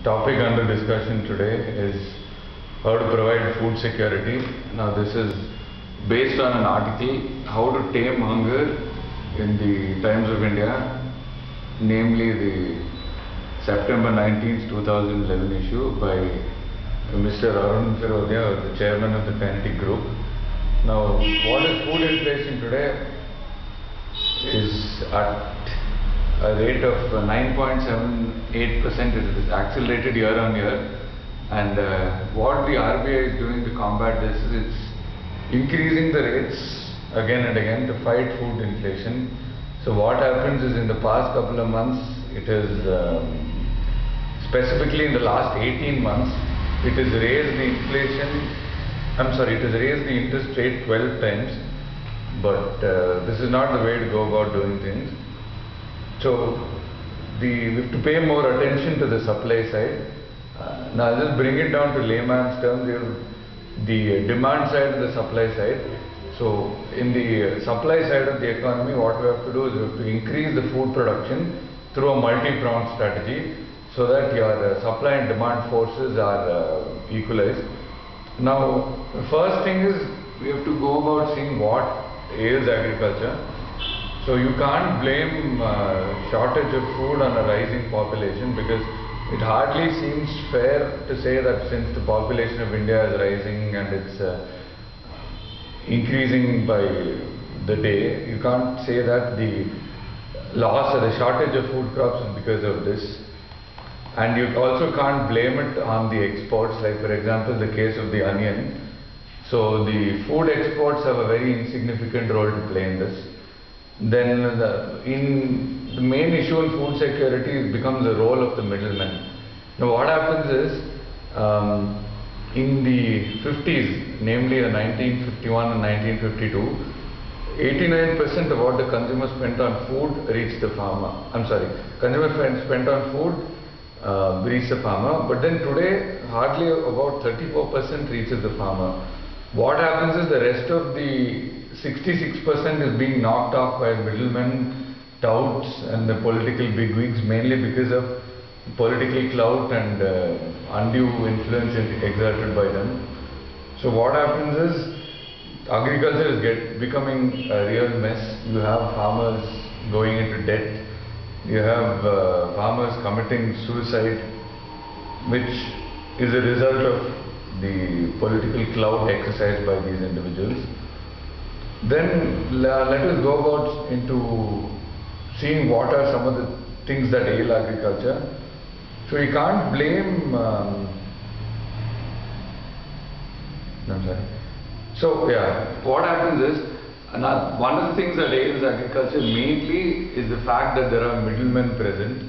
Topic under discussion today is how to provide food security. Now this is based on an article, How to Tame Hunger in the Times of India, namely the September 19th, 2011 issue by Mr. Arun Firodia, the chairman of the Kinetic Group. Now, what is food inflation today? Is at a rate of 9.78%. It is accelerated year on year, and what the RBI is doing to combat this is it's increasing the rates again and again to fight food inflation. So what happens is, in the past couple of months, it is specifically in the last 18 months, it has raised the it has raised the interest rate 12 times. But this is not the way to go about doing things. So we have to pay more attention to the supply side. Now I'll just bring it down to layman's terms. You have the demand side and the supply side. So in the supply side of the economy, what we have to do is we have to increase the food production through a multi-pronged strategy so that your supply and demand forces are equalized. Now the first thing is we have to go about seeing what ails agriculture. So you can't blame shortage of food on a rising population, because it hardly seems fair to say that since the population of India is rising and it's increasing by the day, you can't say that the loss or the shortage of food crops is because of this. And you also can't blame it on the exports, like for example the case of the onion. So the food exports have a very insignificant role to play in this. Then the main issue in food security becomes the role of the middlemen. Now what happens is, in the 50s, namely 1951 and 1952, 89% of what the consumer spent on food reached the farmer. Consumer spent on food reached the farmer, but then today hardly about 34% reaches the farmer. What happens is the rest of the 66% is being knocked off by middlemen, touts and the political bigwigs, mainly because of political clout and undue influence exerted by them. So what happens is agriculture is becoming a real mess. You have farmers going into debt. You have farmers committing suicide, which is a result of the political clout exercised by these individuals. Then let us go about into seeing what are some of the things that ail agriculture. So we can't blame what happens is, one of the things that ails agriculture mainly is the fact that there are middlemen present.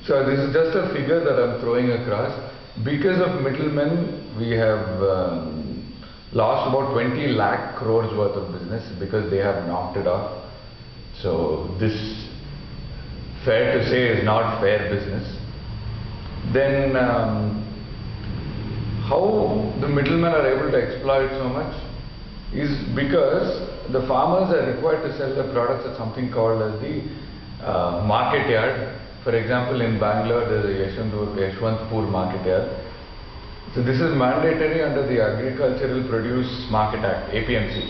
So this is just a figure that I'm throwing across. Because of middlemen, we have lost about 20 lakh crores worth of business because they have knocked it off. So this, fair to say, is not fair business. Then how the middlemen are able to exploit so much is because the farmers are required to sell their products at something called as the market yard. For example, in Bangalore there is a Yeshwantpur market yard. So this is mandatory under the Agricultural Produce Market Act, APMC,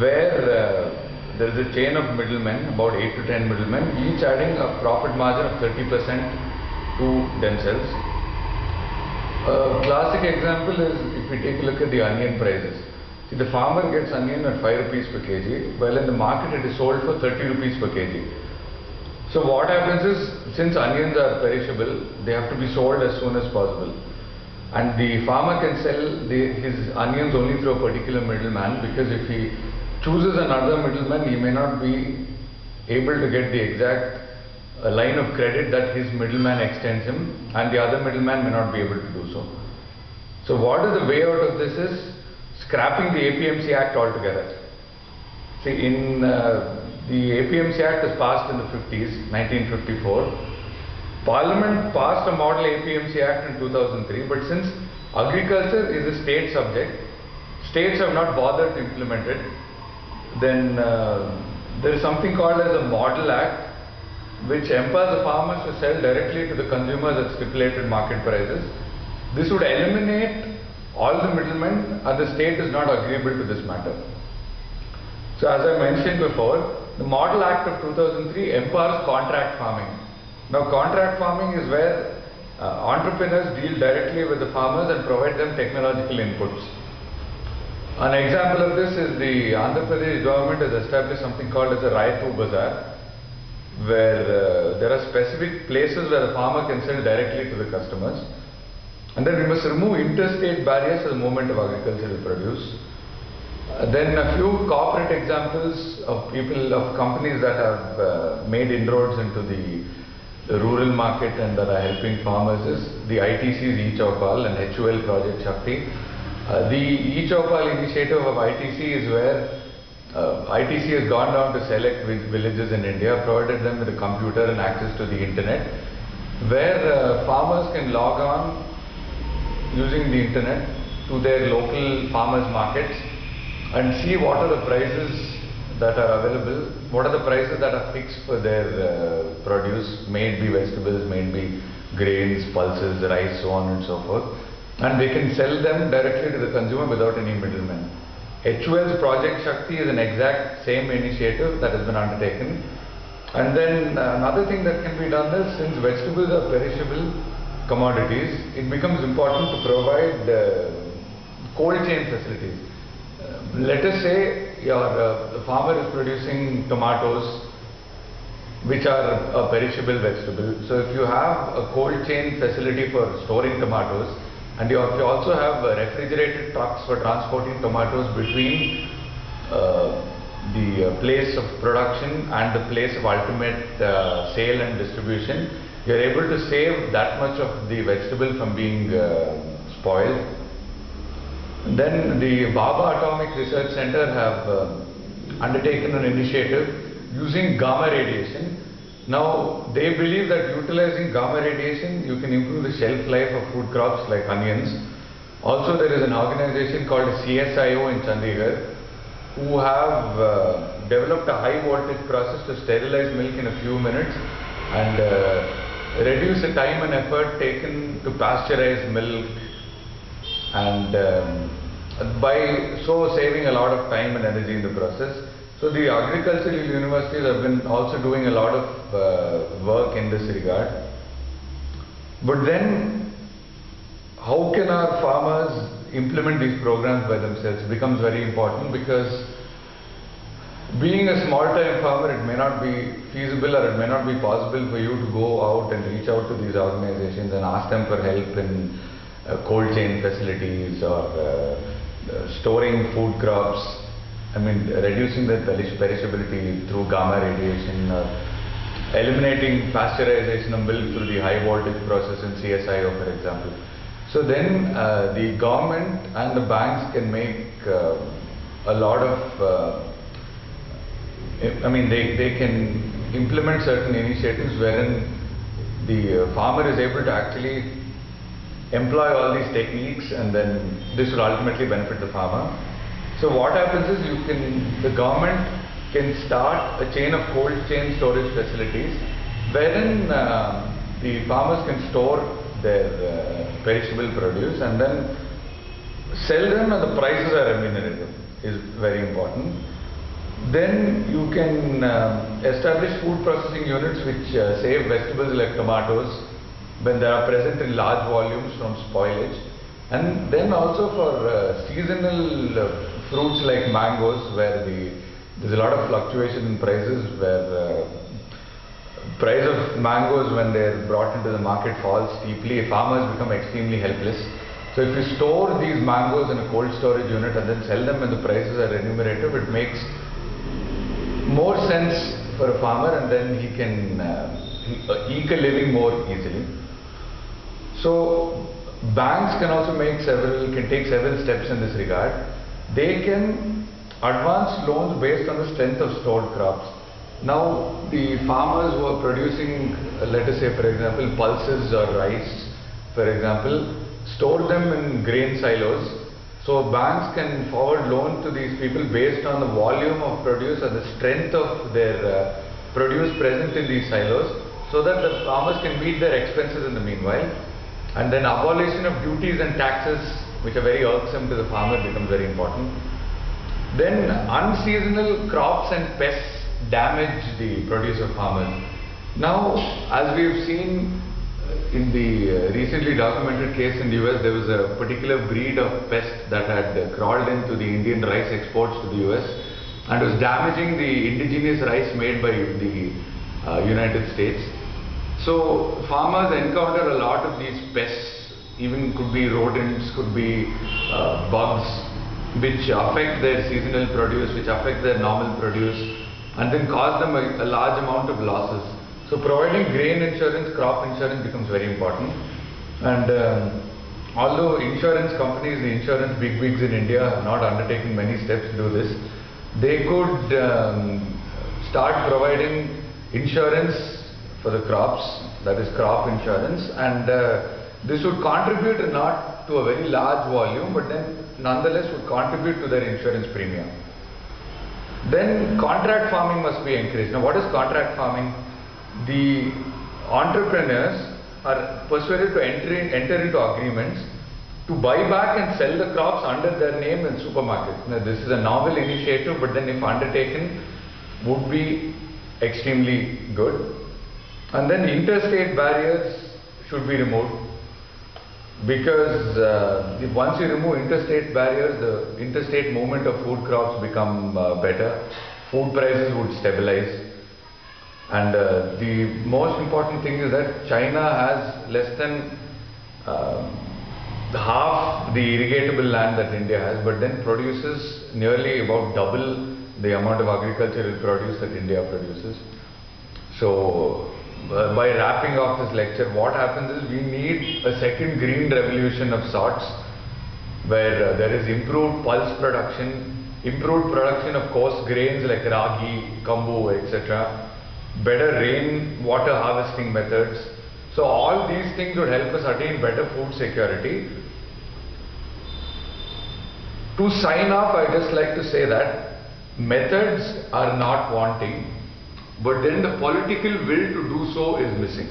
where there is a chain of middlemen, about 8 to 10 middlemen, each adding a profit margin of 30% to themselves. A classic example is if we take a look at the onion prices. See, the farmer gets onion at 5 rupees per kg, while in the market it is sold for 30 rupees per kg. So what happens is, since onions are perishable, they have to be sold as soon as possible. And the farmer can sell his onions only through a particular middleman, because if he chooses another middleman, he may not be able to get the exact line of credit that his middleman extends him, and the other middleman may not be able to do so. So what is the way out of this is scrapping the APMC Act altogether. See, in the APMC Act was passed in the 50s, 1954. Parliament passed a model APMC Act in 2003, but since agriculture is a state subject, states have not bothered to implement it. Then there is something called as a Model Act, which empowers the farmers to sell directly to the consumers at stipulated market prices. This would eliminate all the middlemen, and the state is not agreeable to this matter. So as I mentioned before, the Model Act of 2003 empowers contract farming. Now contract farming is where entrepreneurs deal directly with the farmers and provide them technological inputs. An example of this is the Andhra Pradesh government has established something called as a Raitu Bazaar, where there are specific places where the farmer can sell directly to the customers. And then we must remove interstate barriers for the movement of agricultural produce. Then a few corporate examples of companies that have made inroads into the rural market and that are helping farmers is the ITC's E-Chowpal and HUL Project Shakti. The E-Chowpal initiative of ITC is where ITC has gone down to select villages in India, provided them with a computer and access to the internet, where farmers can log on using the internet to their local farmers markets and see what are the prices that are available, what are the prices that are fixed for their produce, may it be vegetables, may it be grains, pulses, rice, so on and so forth. And they can sell them directly to the consumer without any middlemen. HUL's Project Shakti is an exact same initiative that has been undertaken. And then another thing that can be done is, since vegetables are perishable commodities, it becomes important to provide cold chain facilities. Let us say the farmer is producing tomatoes, which are a perishable vegetable. So if you have a cold chain facility for storing tomatoes, and you also have refrigerated trucks for transporting tomatoes between the place of production and the place of ultimate sale and distribution, you are able to save that much of the vegetable from being spoiled. Then the Bhabha Atomic Research Center have undertaken an initiative using gamma radiation. Now they believe that utilizing gamma radiation you can improve the shelf life of food crops like onions. Also there is an organization called CSIO in Chandigarh who have developed a high voltage process to sterilize milk in a few minutes and reduce the time and effort taken to pasteurize milk, and by so saving a lot of time and energy in the process. So the agricultural universities have been also doing a lot of work in this regard. But then how can our farmers implement these programs by themselves? It becomes very important, because being a small-time farmer, it may not be feasible or it may not be possible for you to go out and reach out to these organizations and ask them for help in cold chain facilities or storing food crops. I mean, reducing the perishability through gamma radiation, or eliminating pasteurization of milk through the high voltage process in CSIO, for example. So then the government and the banks can make a lot of they can implement certain initiatives wherein the farmer is able to actually employ all these techniques, and then this will ultimately benefit the farmer. So what happens is, the government can start a chain of cold chain storage facilities wherein the farmers can store their perishable produce and then sell them, and the prices are remunerative, is very important. Then you can establish food processing units which save vegetables like tomatoes when they are present in large volumes from spoilage, and then also for seasonal fruits like mangoes, where there's a lot of fluctuation in prices, where price of mangoes when they're brought into the market falls steeply, farmers become extremely helpless. So if you store these mangoes in a cold storage unit and then sell them when the prices are remunerative, it makes more sense for a farmer, and then he can eke a living more easily. So banks can also take several steps in this regard. They can advance loans based on the strength of stored crops. Now the farmers who are producing, let us say for example pulses or rice, for example, store them in grain silos. So banks can forward loan to these people based on the volume of produce and the strength of their produce present in these silos so that the farmers can meet their expenses in the meanwhile. And then abolition of duties and taxes, which are very irksome to the farmer, becomes very important. Then unseasonal crops and pests damage the produce of farmers. Now, as we have seen in the recently documented case in the US, there was a particular breed of pest that had crawled into the Indian rice exports to the US and was damaging the indigenous rice made by the United States. So farmers encounter a lot of these pests, even could be rodents, could be bugs, which affect their seasonal produce, which affect their normal produce, and then cause them a large amount of losses. So providing grain insurance, crop insurance becomes very important. And although insurance companies, the insurance bigwigs in India have not undertaken many steps to do this, they could start providing insurance for the crops, that is crop insurance, and this would contribute not to a very large volume, but then nonetheless would contribute to their insurance premium. Then contract farming must be encouraged. Now what is contract farming? The entrepreneurs are persuaded to enter into agreements to buy back and sell the crops under their name in supermarkets. Now this is a novel initiative, but then if undertaken would be extremely good. And then interstate barriers should be removed, because once you remove interstate barriers, the interstate movement of food crops become better, food prices would stabilize, and the most important thing is that China has less than half the irrigatable land that India has, but then produces nearly about double the amount of agricultural produce that India produces. So by wrapping up this lecture, what happens is we need a second green revolution of sorts, where there is improved pulse production, improved production of coarse grains like ragi, kambu, etc., better rain water harvesting methods. So all these things would help us attain better food security. To sign off, I just like to say that methods are not wanting, but then the political will to do so is missing.